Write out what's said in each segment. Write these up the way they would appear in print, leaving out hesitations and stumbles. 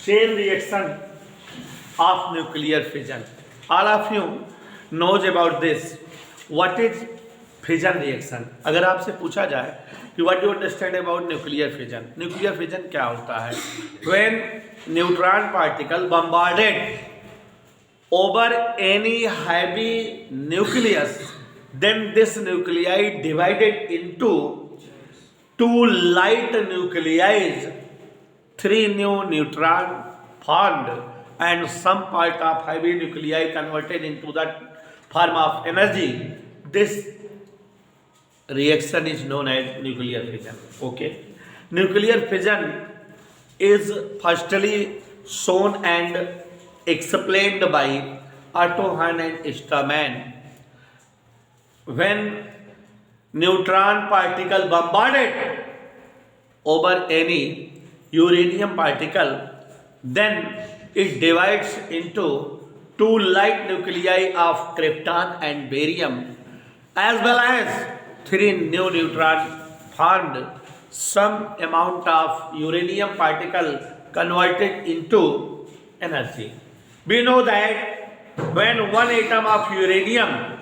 chain reaction of nuclear fission. All of you knows about this. What is fission reaction? अगर आपसे पूछा जाए कि what do you understand about nuclear fission? Nuclear fission क्या होता है? When neutron particle bombarded over any heavy nucleus, then this nuclei divided into two light nuclei, three new neutron formed, and some part of heavy nuclei converted into the form of energy. This reaction is known as nuclear fission. Okay, nuclear fission is firstly shown and explained by Otto Hahn and Starman when neutron particle bombarded over any uranium particle, then it divides into two light nuclei of krypton and barium, as well as three new neutron formed. Some amount of uranium particle converted into energy. We know that when one atom of uranium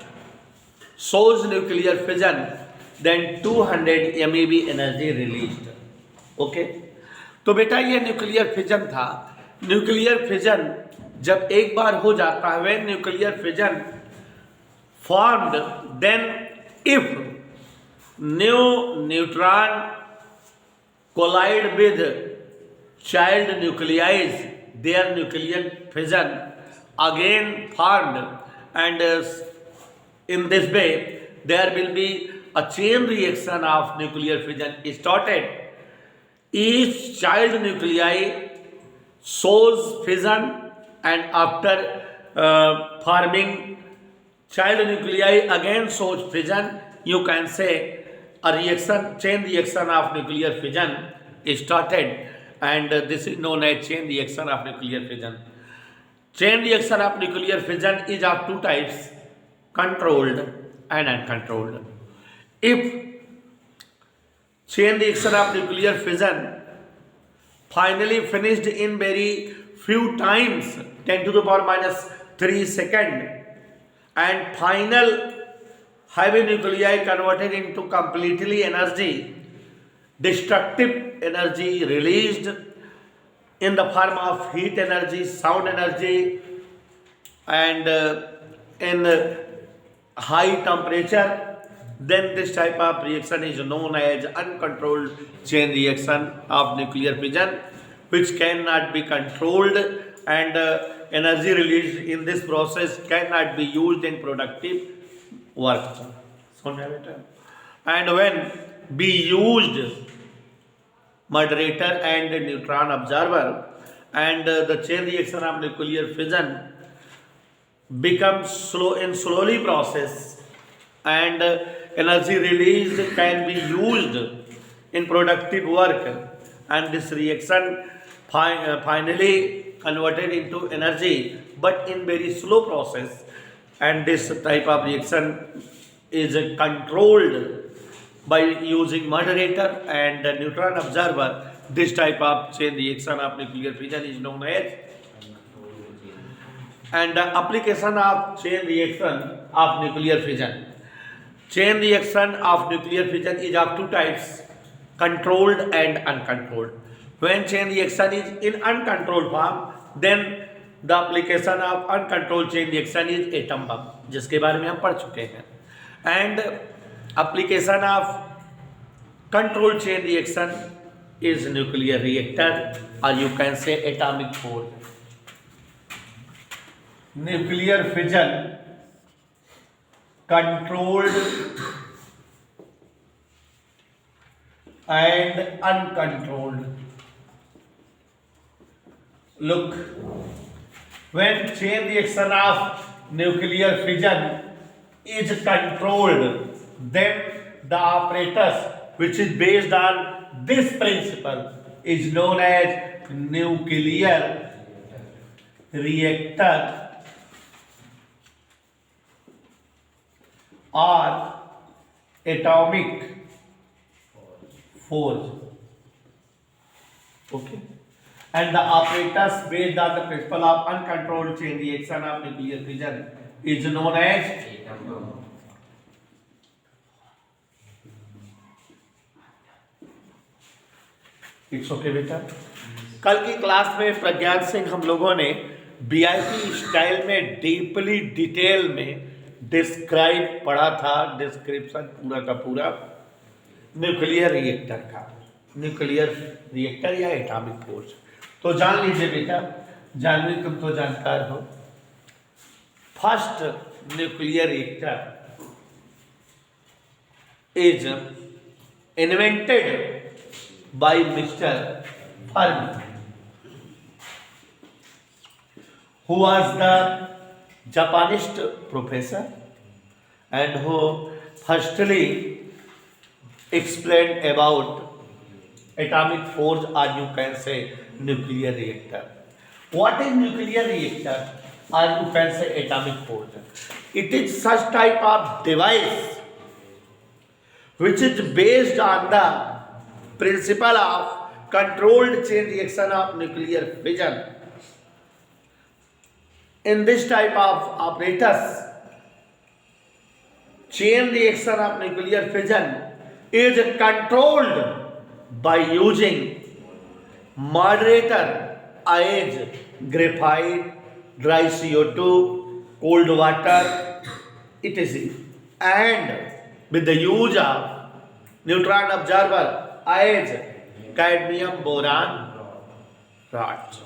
shows nuclear fission, then 200 MeV energy released. Okay तो बेटा ये nuclear fission था. Nuclear fission जब एक बार हो जाता है, when nuclear fission formed, then if new neutron collide with child nuclei, their nuclear fission again formed, and in this way there will be a chain reaction of nuclear fission started. Each child nuclei shows fission, and after forming child nuclei again shows fission. You can say a reaction, chain reaction of nuclear fission is started, and this is known as chain reaction of nuclear fission. Chain reaction of nuclear fission is of two types, controlled and uncontrolled. If chain reaction of nuclear fission finally finished in very few times, 10 to the power minus 3 second, and final heavy nuclei converted into completely energy, destructive energy released in the form of heat energy, sound energy, and in high temperature, then this type of reaction is known as uncontrolled chain reaction of nuclear fission, which cannot be controlled, and energy released in this process cannot be used in productive work. And when be used moderator and neutron observer, and the chain reaction of nuclear fission becomes slowly process, and energy released can be used in productive work, and this reaction finally converted into energy, but in very slow process, and this type of reaction is controlled by using moderator and neutron observer. This type of chain reaction of nuclear fission is known as. And application of chain reaction of nuclear fission. Chain reaction of nuclear fission is of two types, controlled and uncontrolled. When chain reaction is in uncontrolled form, then the application of uncontrolled chain reaction is atom bomb, जिसके बारे में हम पढ़ चुके हैं. And application of controlled chain reaction is nuclear reactor, or you can say atomic board. Nuclear fission, controlled and uncontrolled. Look, when chain reaction of nuclear fission is controlled, then the apparatus which is based on this principle is known as nuclear reactor or atomic forge. Okay. and the apparatus based on the principle of uncontrolled chain reaction of nuclear fission is known as it's okay बेटा। कल की class में प्रज्ञान सिंह हम लोगों ने VIP style में deeply detail में describe पढ़ा था, डिस्क्रिप्शन पूरा का पूरा न्यूक्लियर रिएक्टर का, न्यूक्लियर रिएक्टर या एटॉमिक फोर्स। तो जान लीजिए बेटा, जानवी तुम तो जानकार हो, first nuclear reactor is invented by Mr. Fermi, who was the Japanese professor and who firstly explained about atomic force, or you can say nuclear reactor. What is nuclear reactor, or you can say atomic force? It is such type of device which is based on the principle of controlled chain reaction of nuclear fission. In this type of apparatus, chain reaction of nuclear fission is controlled by using moderator as graphite, dry CO2, cold water, etc. and with the use of neutron observer as cadmium boron rods.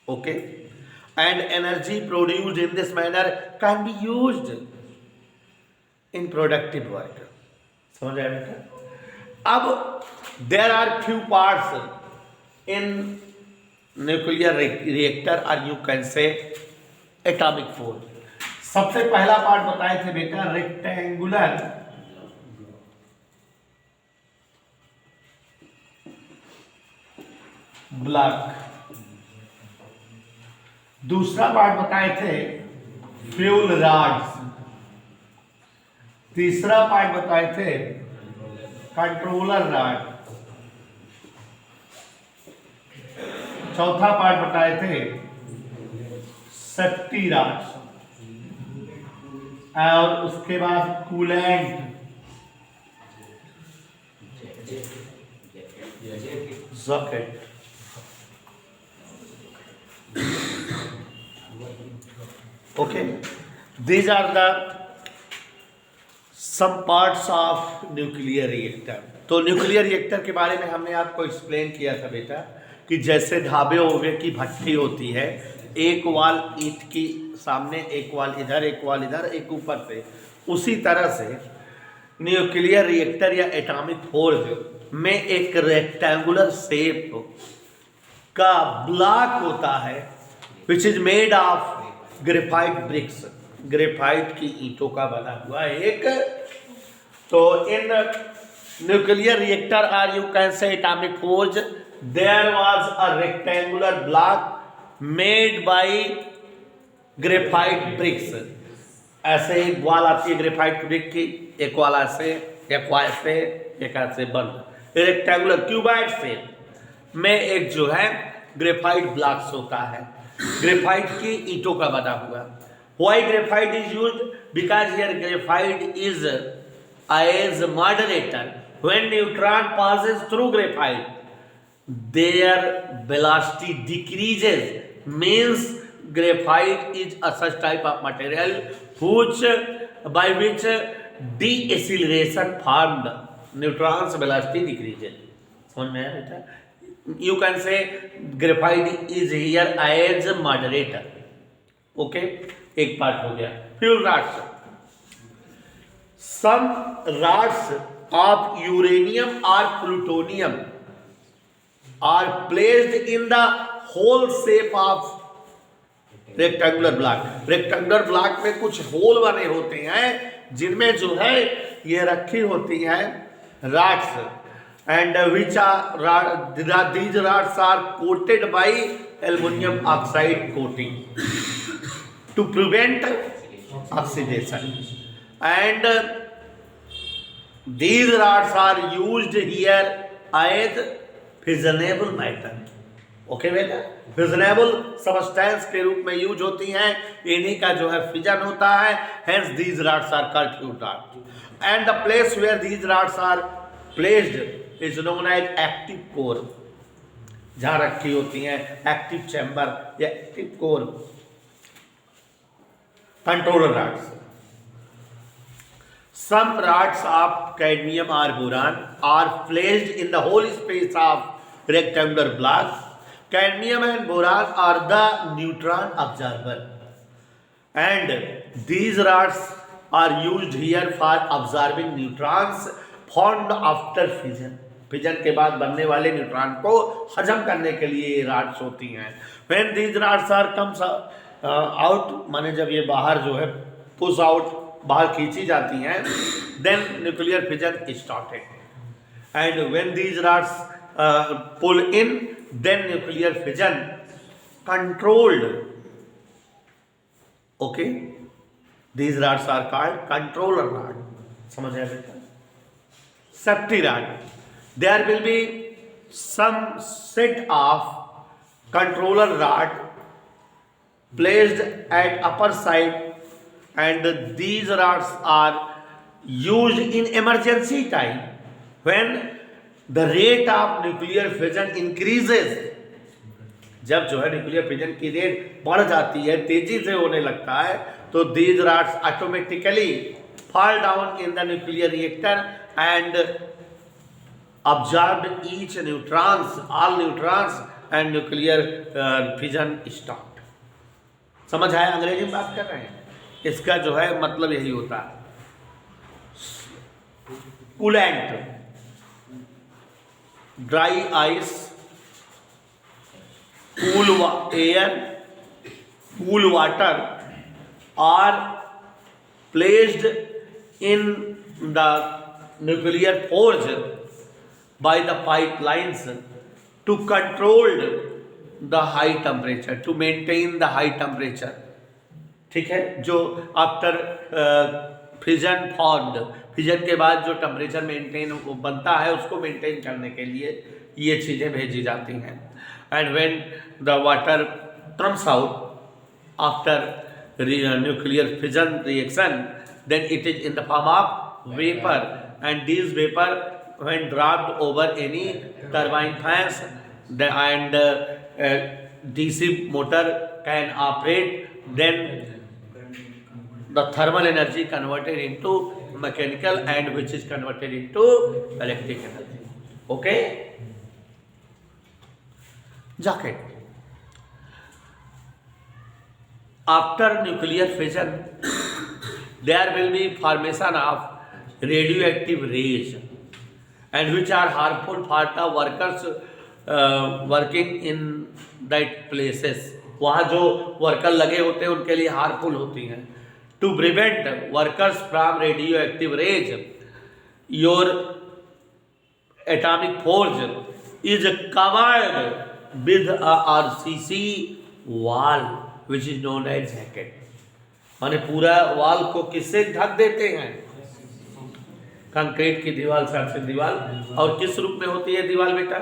Okay, and energy produced in this manner can be used in productive work. समझ आया बेटा? अब there are few parts in nuclear reactor, or you can say atomic force. सबसे पहला part बताए थे बेटा rectangular block, दूसरा पार्ट बताए थे फ्यूल रॉड्स, तीसरा पार्ट बताए थे कंट्रोलर रॉड, चौथा पार्ट बताए थे सेफ्टी रॉड्स, और उसके बाद coolant jacket. Okay, these are the some parts of nuclear reactor. तो न्यूक्लियर रिएक्टर के बारे में हमने आपको एक्सप्लेन किया था बेटा कि जैसे ढाबे ओवे की भट्टी होती है, एक वाल ईंट की सामने, एक वाल इधर, एक वाल इधर, एक ऊपर से, उसी तरह से न्यूक्लियर रिएक्टर या एटॉमिक फोर्स में एक रेक्टेंगुलर शेप का ब्लॉक होता है which is made of graphite bricks, graphite की ईंटों का बना हुआ एक। तो इन न्यूक्लियर रिएक्टर, और you can say atomic force, there was a rectangular block made by graphite bricks. ऐसे एक वॉल आती है ग्रेफाइट ब्रिक की, एक वाल ऐसे, एक वाल ऐसे, एक ऐसे बंद, रेक्टेंगुलर क्यूबाइड शेप में एक जो है ग्रेफाइट ब्लॉक्स होता है, ग्रेफाइट की ईंटों का बना हुआ। Why graphite is used? Because here graphite is as moderator. When neutron passes through graphite, their velocity decreases, means graphite is a such type of material by which deceleration formed, neutrons velocity decreases. समझ में आया बेटा? You can say graphite is here as a moderator. Okay, एक part हो गया। Fuel rods, some rods of uranium or plutonium are placed in the whole shape of rectangular block. Rectangular block में कुछ whole बने होते हैं जिनमें जो है ये रखी होती हैं rods, and which are these rods are coated by aluminum oxide coating to prevent oxidation, and these rods are used here as fissionable matter, okay बेटा, फिजनेबल सबस्टेंस के रूप में यूज होती हैं, इन्हीं का जो है फिजन होता है, hence these rods are called tube rod and the place where these rods are placed is known as active core, जहां रखी होती हैं एक्टिव चैम्बर या active core, controller rods. Some rods of cadmium or boron are placed in the whole space of rectangular blocks. Cadmium and boron are the neutron absorber, and these rods are used here for absorbing neutrons formed after fission. Fission के बाद बनने वाले neutron को हजम करने के लिए ये रॉड्स होती हैं। When these rods are comes out, माने जब ये बाहर जो है पुश आउट बाहर खींची जाती हैं, then nuclear fission is started, and when these rods pull in, then nuclear fission controlled. Okay, these rods are called controller rod. समझ आया बेटा? Safety rod. There will be some set of controller rod placed at upper side, and these rods are used in emergency time when the rate of nuclear fission increases. जब जो है nuclear fission की rate बढ़ जाती है, तेजी से होने लगता है, तो these rods automatically fall down in the nuclear reactor and absorb each neutrons, all neutrons, and nuclear fission stopped. समझ आया? अंग्रेजी में बात कर रहे हैं, इसका जो है मतलब यही होता है। Coolant, dry ice, cool air, cool water are placed in the nuclear forge by the pipelines to control the high temperature, to maintain the high temperature. ठीक है, जो आफ्टर फिजन फॉर्म्ड, फिजन के बाद जो टेम्परेचर मेंटेन बनता है उसको maintain करने के लिए ये चीज़ें भेजी जाती हैं। And when the water comes out after nuclear fission reaction, then it is in the form of vapour, and this vapour when dropped over any turbine fans and DC motor can operate, then the thermal energy converted into mechanical, and which is converted into electric energy. Okay, jacket. After nuclear fission there will be formation of radioactive rays, and which are harmful for the workers working in that places. वहाँ जो worker लगे होते हैं उनके लिए harmful होती हैं। To prevent workers from radio active rays, your atomic force is covered with a RCC wall which is known as jacket. माने पूरा वॉल को किससे ढक देते हैं? कंक्रीट की दीवार, से दीवार। और किस रूप में होती है दीवार बेटा?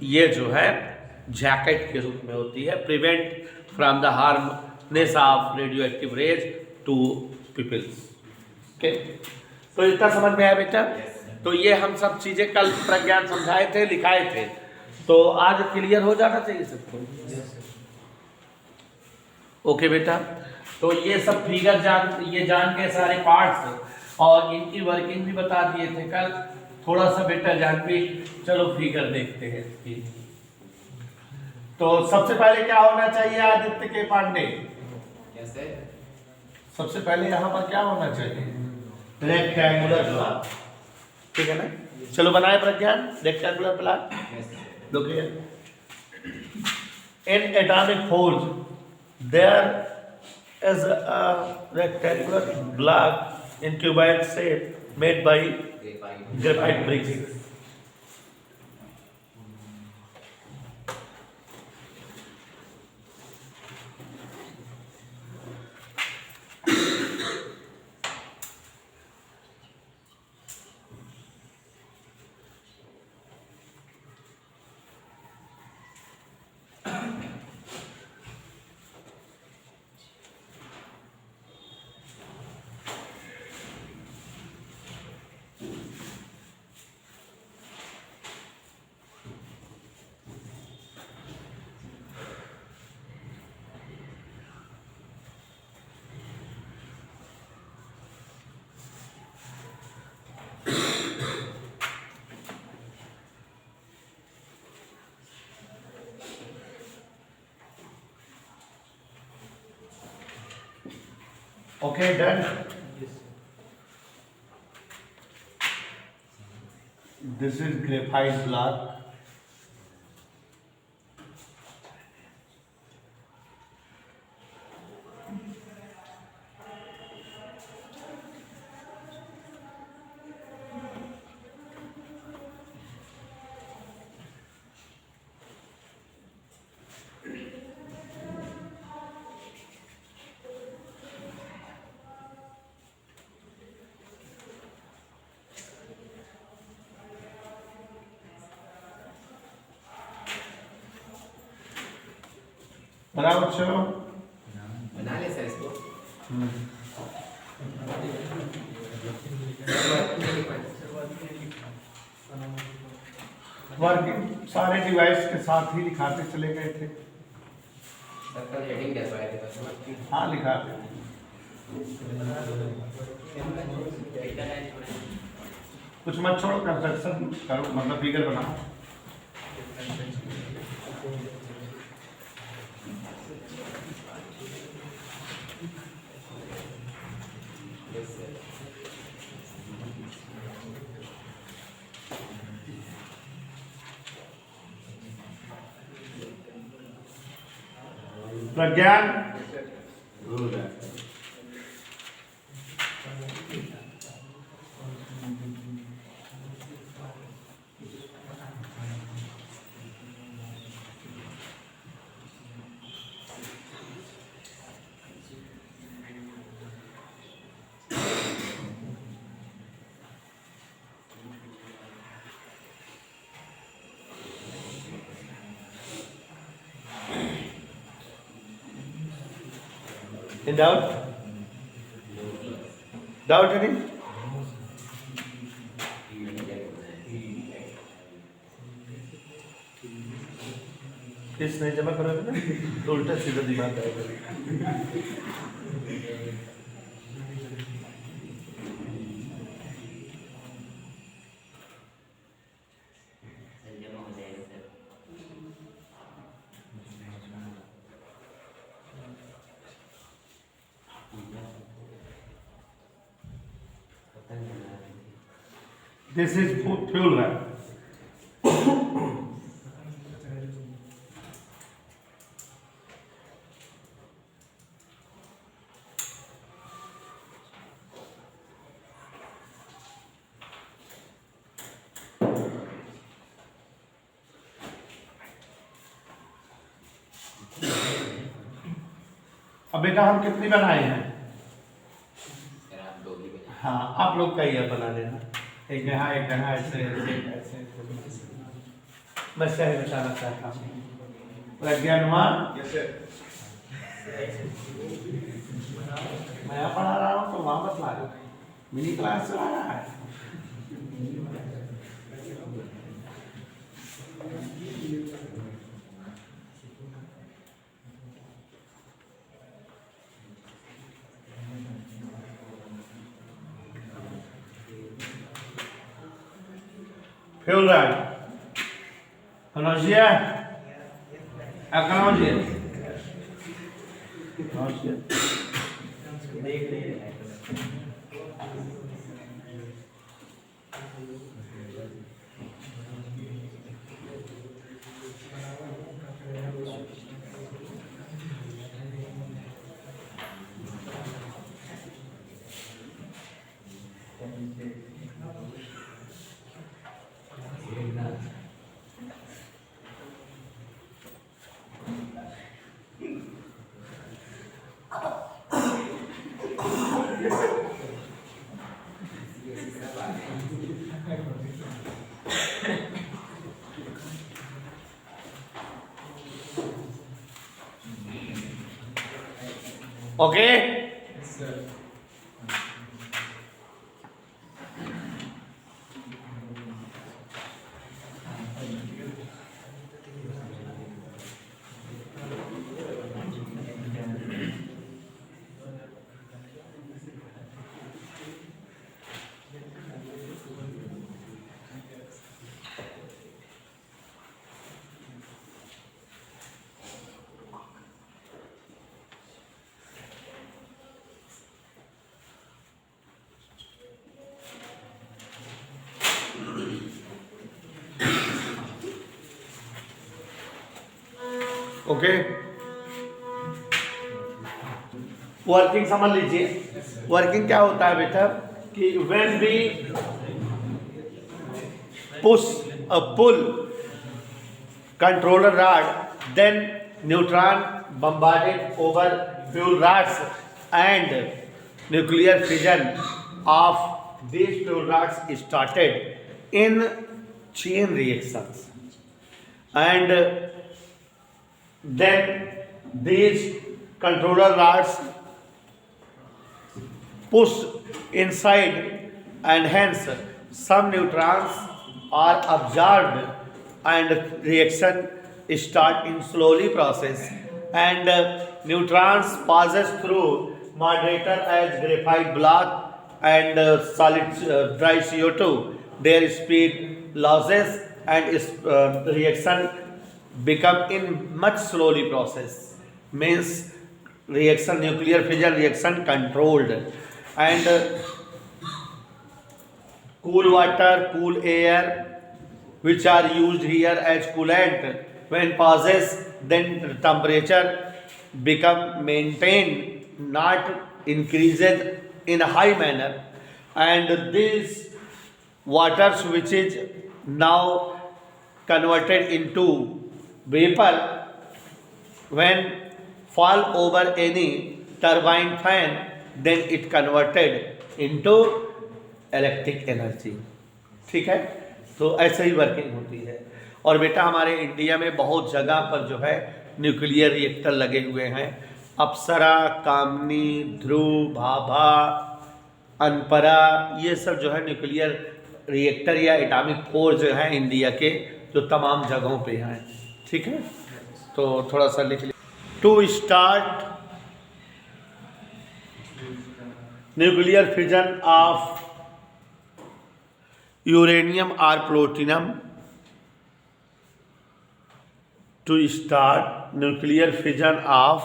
ये जो है जैकेट के रूप में होती है। Prevent from the harmness of radio active rays to peoples. Okay, तो इतना समझ में आया बेटा? तो ये हम सब चीजें कल प्रज्ञान समझाए थे, लिखाए थे, तो आज क्लियर हो जाना चाहिए सबको। ओके बेटा, तो ये सब फिगर जान के सारे पार्ट्स और इनकी वर्किंग भी बता दिए थे कल। थोड़ा सा बेटा जान भी, चलो फिगर देखते हैं इसकी। तो सबसे पहले क्या होना चाहिए आदित्य के पांडे? सबसे पहले यहाँ पर क्या होना चाहिए? Rectangular block. ठीक है ना? चलो बनाए प्रज्ञान रेक्टेंगुलर ब्लॉक। देखिए, in atomic force there is a rectangular block in cuboid shape made by graphite bricks. Okay, done. This is graphite block. बनाओ बच्चों। बना ले सर इसको। वर्किंग सारे डिवाइस के साथ ही लिखाते चले गए थे। सर कल हेडिंग डलवाए थे बस। हाँ लिखाते। कुछ मत छोड़ो, कंस्ट्रक्शन करो, मतलब फिगर बनाओ। प्रज्ञान in doubt any? किस नहीं जमा करोगे ना तो उल्टा सीधा दिमाग आएगा। This is fuel wrap. अब बेटा हम कितनी बनाए हैं? हाँ आप लोग का ही है बना लेना, एक यहाँ ऐसे ऐसे ऐसे बस यही बताना चाहता हूँ। प्रज्ञानवान मैं यहाँ पढ़ा रहा हूँ तो वहाँ मत ला दो, मिनी क्लास चला रहा है। Fuel rod. Analogia? Analogia. Analogia. Okay? Yes, sir. Okay, working समझ लीजिए। वर्किंग क्या होता है बेटा कि when we push a pull controller rod, then neutron bombarded over fuel rods and nuclear fission of these fuel rods started in chain reactions, and then these controller rods push inside, and hence some neutrons are absorbed and reaction start in slowly process, and neutrons passes through moderator as graphite block and solid dry CO2. Their speed losses and reaction become in much slowly process, means reaction nuclear fission reaction controlled, and cool water, cool air, which are used here as coolant, when passes, then temperature become maintained, not increases in a high manner, and these waters which is now converted into vapor, when fall over any turbine fan, then it converted into electric energy. ठीक है, तो ऐसे ही working होती है। और बेटा हमारे India में बहुत जगह पर जो है न्यूक्लियर रिएक्टर लगे हुए हैं। अप्सरा, कामनी, ध्रुव, भाभा, अनपरा, ये सब जो है न्यूक्लियर रिएक्टर या एटॉमिक फोर्स जो है इंडिया के जो तमाम जगहों पे हैं। ठीक है, तो थोड़ा सा लिख लीजिए। To start nuclear fission of uranium or plutonium, to start nuclear fission of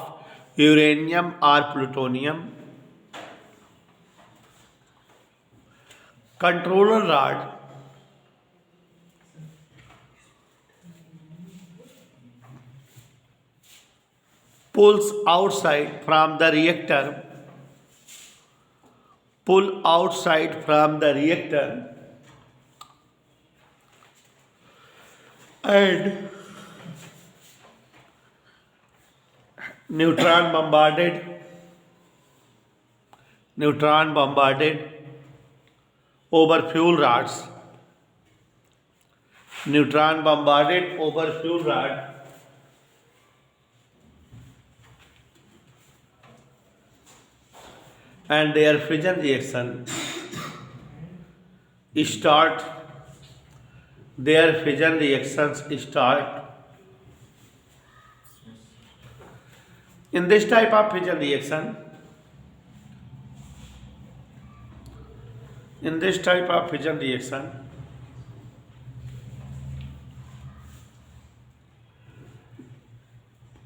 uranium or plutonium, controller rod pulls outside from the reactor, pull outside from the reactor, and neutron bombarded over fuel rods, neutron bombarded over fuel rod, and their fission reaction start, their fission reactions start. In this type of fission reaction,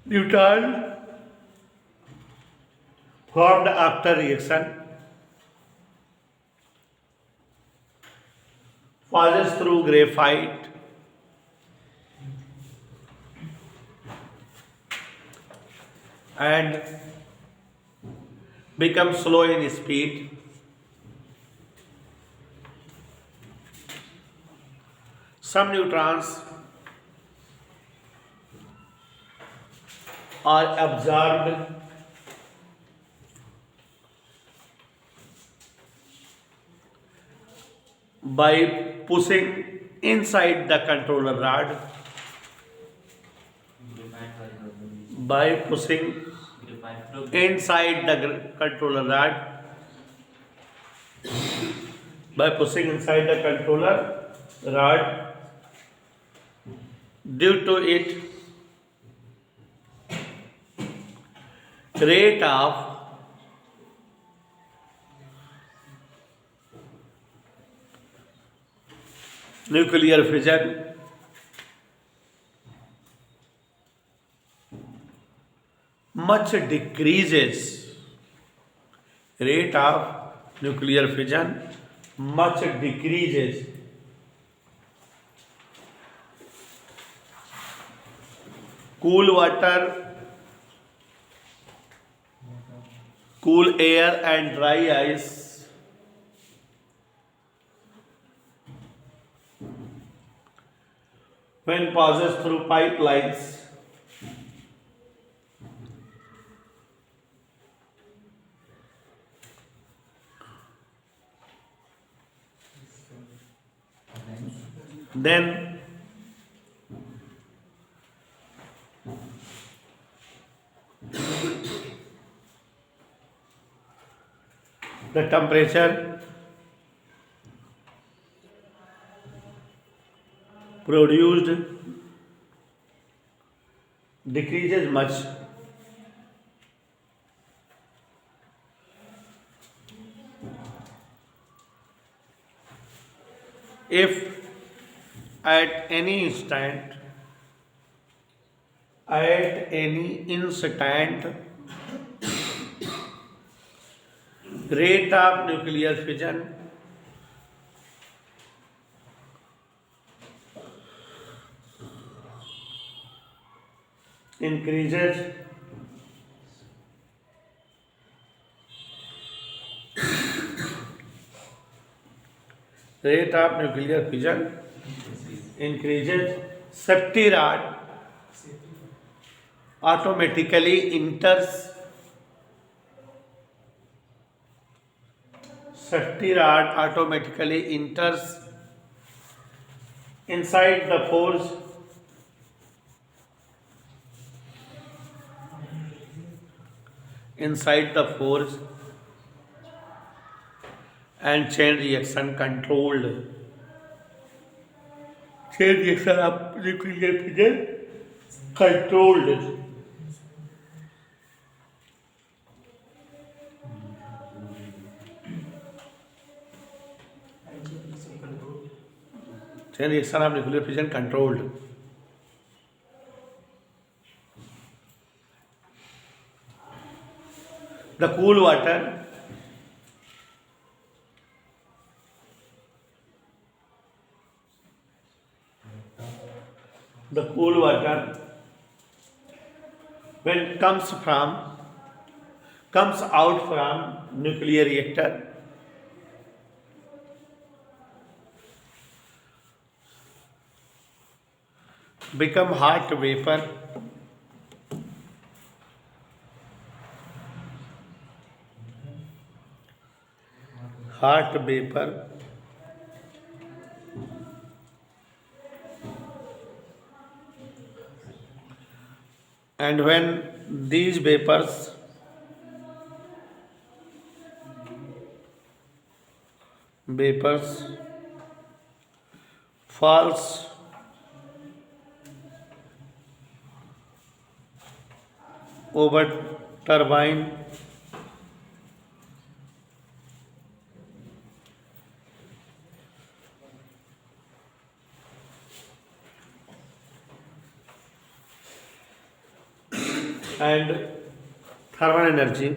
neutron formed after reaction passes through graphite and becomes slow in speed. Some neutrons are absorbed by pushing inside the controller rod, inside the controller rod, due to it rate of nuclear fission much decreases, rate of nuclear fission much decreases, cool water, cool air and dry ice when passes through pipelines then the temperature produced decreases much. If at any instant rate of nuclear fission increases, safety rod automatically enters inside the force and chain reaction controlled. Chain reaction of nuclear fission controlled. Chain reaction of nuclear fission controlled. The cool water when comes out from nuclear reactor become hot vapor and when these vapors falls over turbine and thermal energy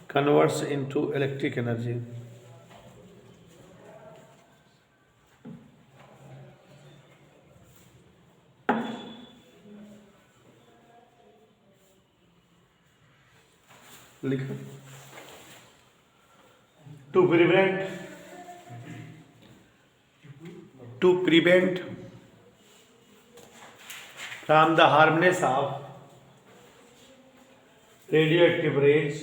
converts into electric energy. लिखो to prevent from the harmness of radioactive rays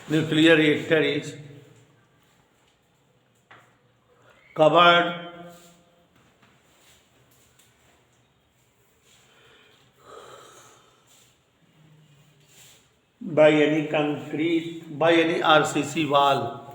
nuclear reactor is covered by any RCC wall